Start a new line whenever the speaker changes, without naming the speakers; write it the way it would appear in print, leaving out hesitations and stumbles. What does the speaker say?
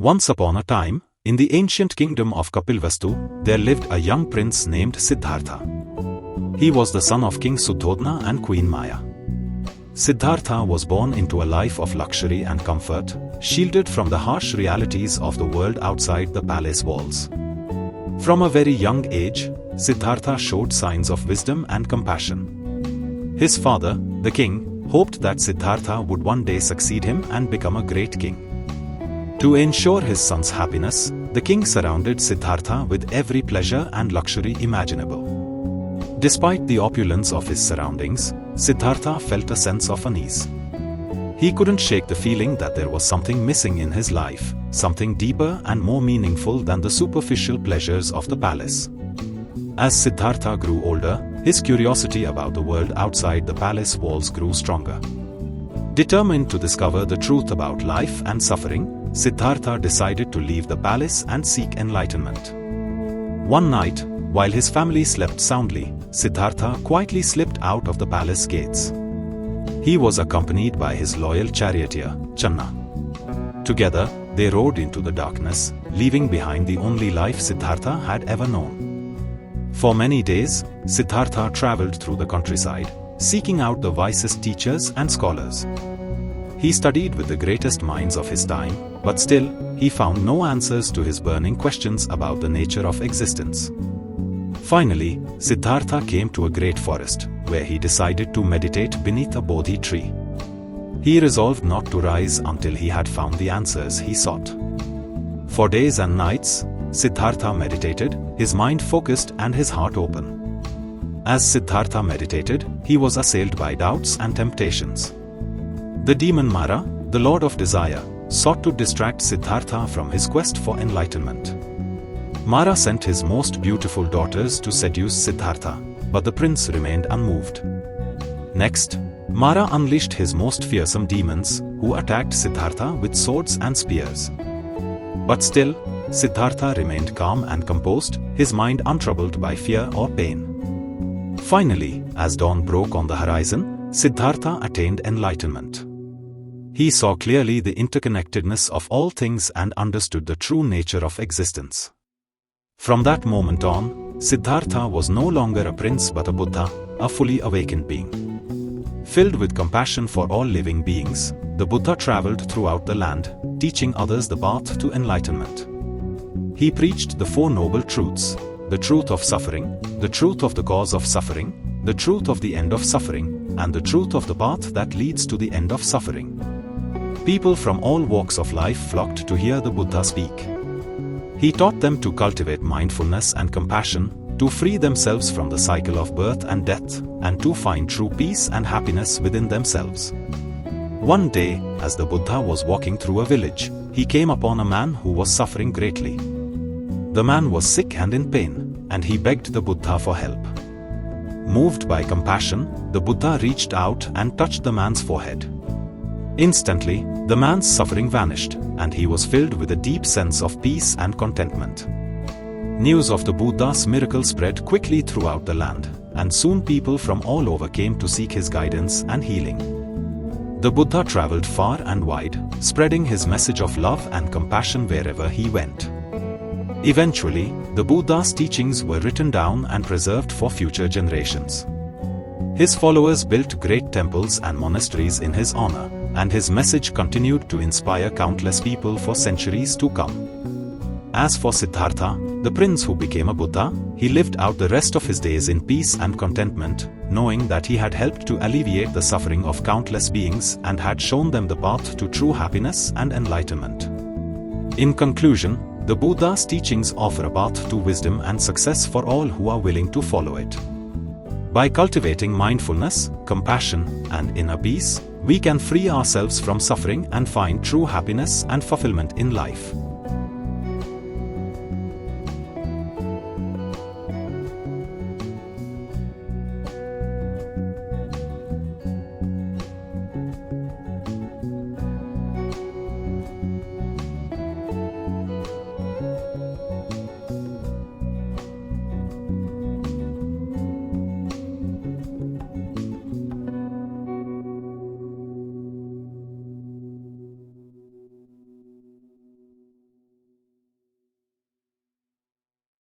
Once upon a time, in the ancient kingdom of Kapil Vastu, there lived a young prince named Siddhartha. He was the son of King Suddhodna and Queen Maya. Siddhartha was born into a life of luxury and comfort, shielded from the harsh realities of the world outside the palace walls. From a very young age, Siddhartha showed signs of wisdom and compassion. His father, the king, hoped that Siddhartha would one day succeed him and become a great king. To ensure his son's happiness, the king surrounded Siddhartha with every pleasure and luxury imaginable. Despite the opulence of his surroundings, Siddhartha felt a sense of unease. He couldn't shake the feeling that there was something missing in his life, something deeper and more meaningful than the superficial pleasures of the palace. As Siddhartha grew older, his curiosity about the world outside the palace walls grew stronger. Determined to discover the truth about life and suffering, Siddhartha decided to leave the palace and seek enlightenment. One night, while his family slept soundly, Siddhartha quietly slipped out of the palace gates. He was accompanied by his loyal charioteer, Channa. Together, they rode into the darkness, leaving behind the only life Siddhartha had ever known. For many days, Siddhartha traveled through the countryside, seeking out the wisest teachers and scholars. He studied with the greatest minds of his time, but still, he found no answers to his burning questions about the nature of existence. Finally, Siddhartha came to a great forest, where he decided to meditate beneath a Bodhi tree. He resolved not to rise until he had found the answers he sought. For days and nights, Siddhartha meditated, his mind focused and his heart open. As Siddhartha meditated, he was assailed by doubts and temptations. The demon Mara, the lord of desire, sought to distract Siddhartha from his quest for enlightenment. Mara sent his most beautiful daughters to seduce Siddhartha, but the prince remained unmoved. Next, Mara unleashed his most fearsome demons, who attacked Siddhartha with swords and spears. But still, Siddhartha remained calm and composed, his mind untroubled by fear or pain. Finally, as dawn broke on the horizon, Siddhartha attained enlightenment. He saw clearly the interconnectedness of all things and understood the true nature of existence. From that moment on, Siddhartha was no longer a prince but a Buddha, a fully awakened being. Filled with compassion for all living beings, the Buddha traveled throughout the land, teaching others the path to enlightenment. He preached the Four Noble Truths: the truth of suffering, the truth of the cause of suffering, the truth of the end of suffering, and the truth of the path that leads to the end of suffering. People from all walks of life flocked to hear the Buddha speak. He taught them to cultivate mindfulness and compassion, to free themselves from the cycle of birth and death, and to find true peace and happiness within themselves. One day, as the Buddha was walking through a village, he came upon a man who was suffering greatly. The man was sick and in pain, and he begged the Buddha for help. Moved by compassion, the Buddha reached out and touched the man's forehead. Instantly, the man's suffering vanished, and he was filled with a deep sense of peace and contentment. News of the Buddha's miracle spread quickly throughout the land, and soon people from all over came to seek his guidance and healing. The Buddha traveled far and wide, spreading his message of love and compassion wherever he went. Eventually, the Buddha's teachings were written down and preserved for future generations. His followers built great temples and monasteries in his honor, and his message continued to inspire countless people for centuries to come. As for Siddhartha, the prince who became a Buddha, he lived out the rest of his days in peace and contentment, knowing that he had helped to alleviate the suffering of countless beings and had shown them the path to true happiness and enlightenment. In conclusion, the Buddha's teachings offer a path to wisdom and success for all who are willing to follow it. By cultivating mindfulness, compassion, and inner peace, we can free ourselves from suffering and find true happiness and fulfillment in life.